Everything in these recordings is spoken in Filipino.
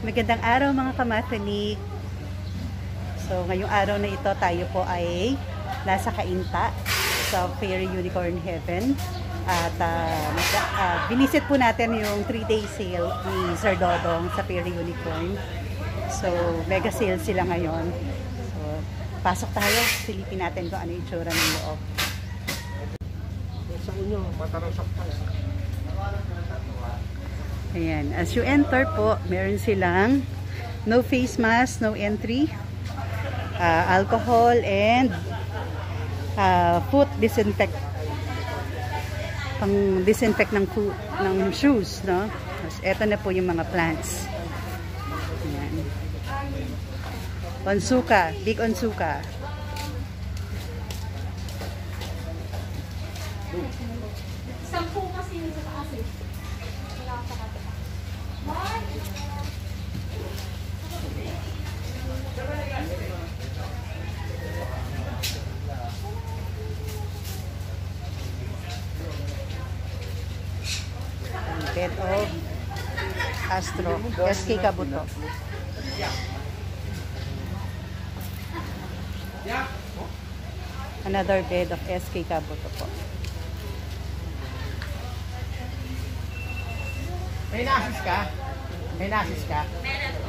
Magandang araw mga kamathanik. So ngayong araw na ito tayo po ay nasa Cainta sa Fairy Unicorn Heaven. At binisit po natin yung 3-day sale ni Sir Dodong sa Fairy Unicorn. So mega sale sila ngayon. So pasok tayo, silipin natin kung ano yung itsura ng loob. Sa inyo, matarasak pa. Ayan, as you enter po, meron silang no face mask, no entry, alcohol, and foot disinfect, pang disinfect ng foot, ng shoes, no? Tapos eto na po yung mga plants. Ayan. Onsuka, big onsuka. Sampu kasi yung sa taas eh. Wala ka sa taas. Bed of Astro, SK Kabuto. Another bed of SK Kabuto po. May nasis ka? May nasis ka? Meron.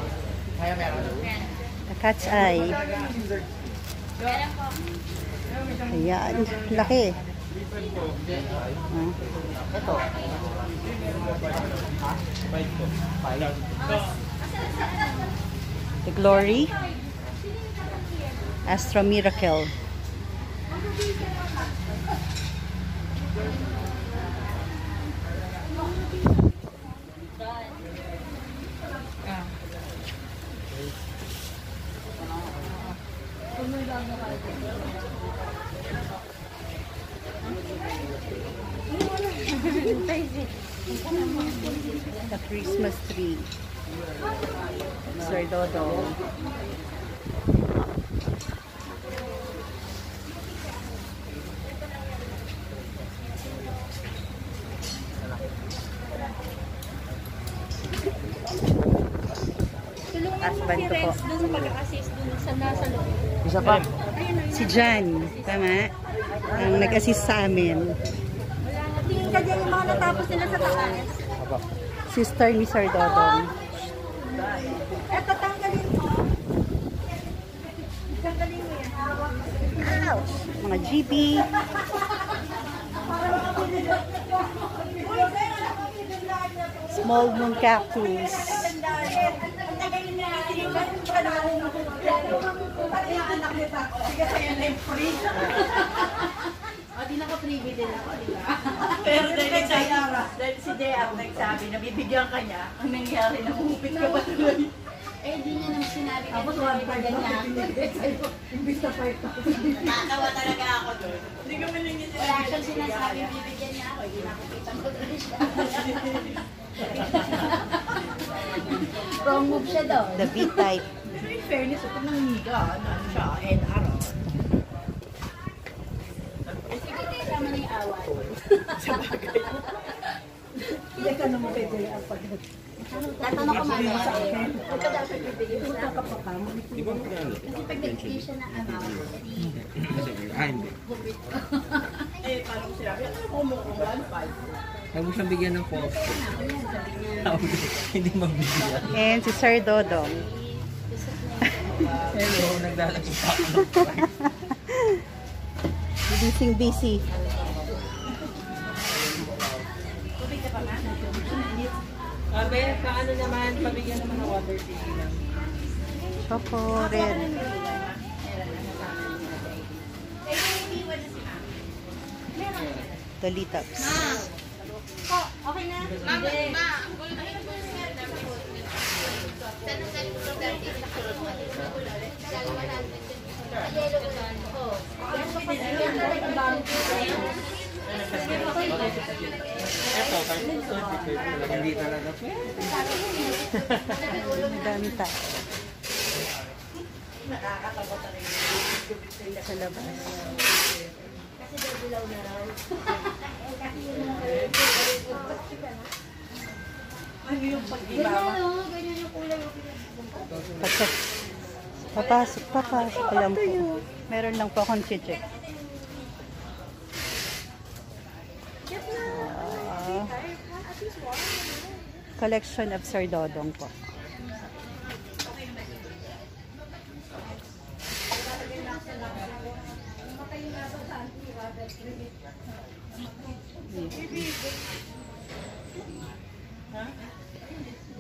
Meron. The cat's eye. Ayan, laki. Ito. The Glory. Astro Miracle. The Christmas tree. Sir Dodong. Husband ko po. Doon sa pag-assist doon sa nasa loob. Isa pa? Si Jan, tama? Ang nag-assist sa amin. Tingin ka dyan yung mga natapos nila sa taas. Sister ni Sir Dodong. Eto, tanggalin mo. Tanggalin mo yan. Ouch! Mga GB. Small moon cactus. Di na ko freebie din ako, di ba? Pero dahil si Dea nagsabi na bibigyan ka niya, ang nangyari, namumupit ka pa tuloy. Eh, di niya naman sinabi Tapos kasi imbis na 5,000. Natawa talaga ako doon. Hindi ka man lang niya wala siyang sinasabi bibigyan niya ako. Hindi nakakitang ko tuloy siya. Wrong move siya doon. The B-type. Pero in fairness, ito nang higa, ano siya, and araw. Sama na yung away. Sa bagay. Hindi ka naman pwede ang pag... Tatanong ko mamaya eh. Huwag ka dapat bibigyan mo sa Di ba magkano? kasi pag nagbigay siya ng amount, hindi. Hindi. Eh, paano ko sinabi? Ano ko mo kung 1,500? Huwag mo siyang bigyan ng post. Hindi magbigyan. And si Sir Dodong. Hello, naglalagsa ako ng Busy. Paano naman, pabigyan naman ng water tea lang. Choco red. Dolitops. Okay na? Ito, hindi talaga po. Ang dami tao. Sa labas. Kasi dilaw na raw. Ano yung Ganyan pag-ibaba? no, ganyan yung kulay. Pacheck. Papasok lang po. Meron lang po akong check. Collection of Sir Dodong po.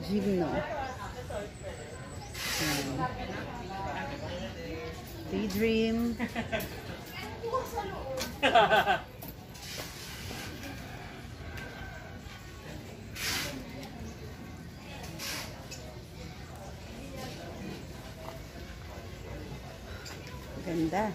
Gymno. Daydream. Ganda.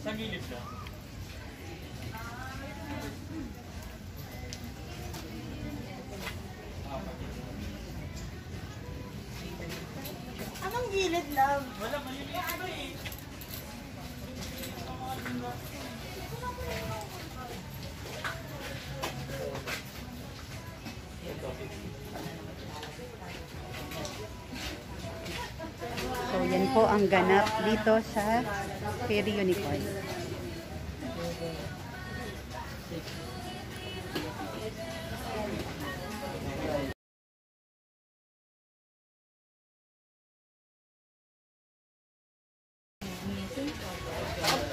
Sa gilid lang. Anong gilid lang? Wala, maliliit ba eh. So, yan po ang ganap dito sa Fairy Unicorn.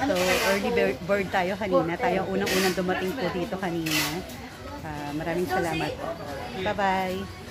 So, early bird tayo kanina. Tayo unang-unang dumating po dito kanina. Maraming salamat po. Bye-bye!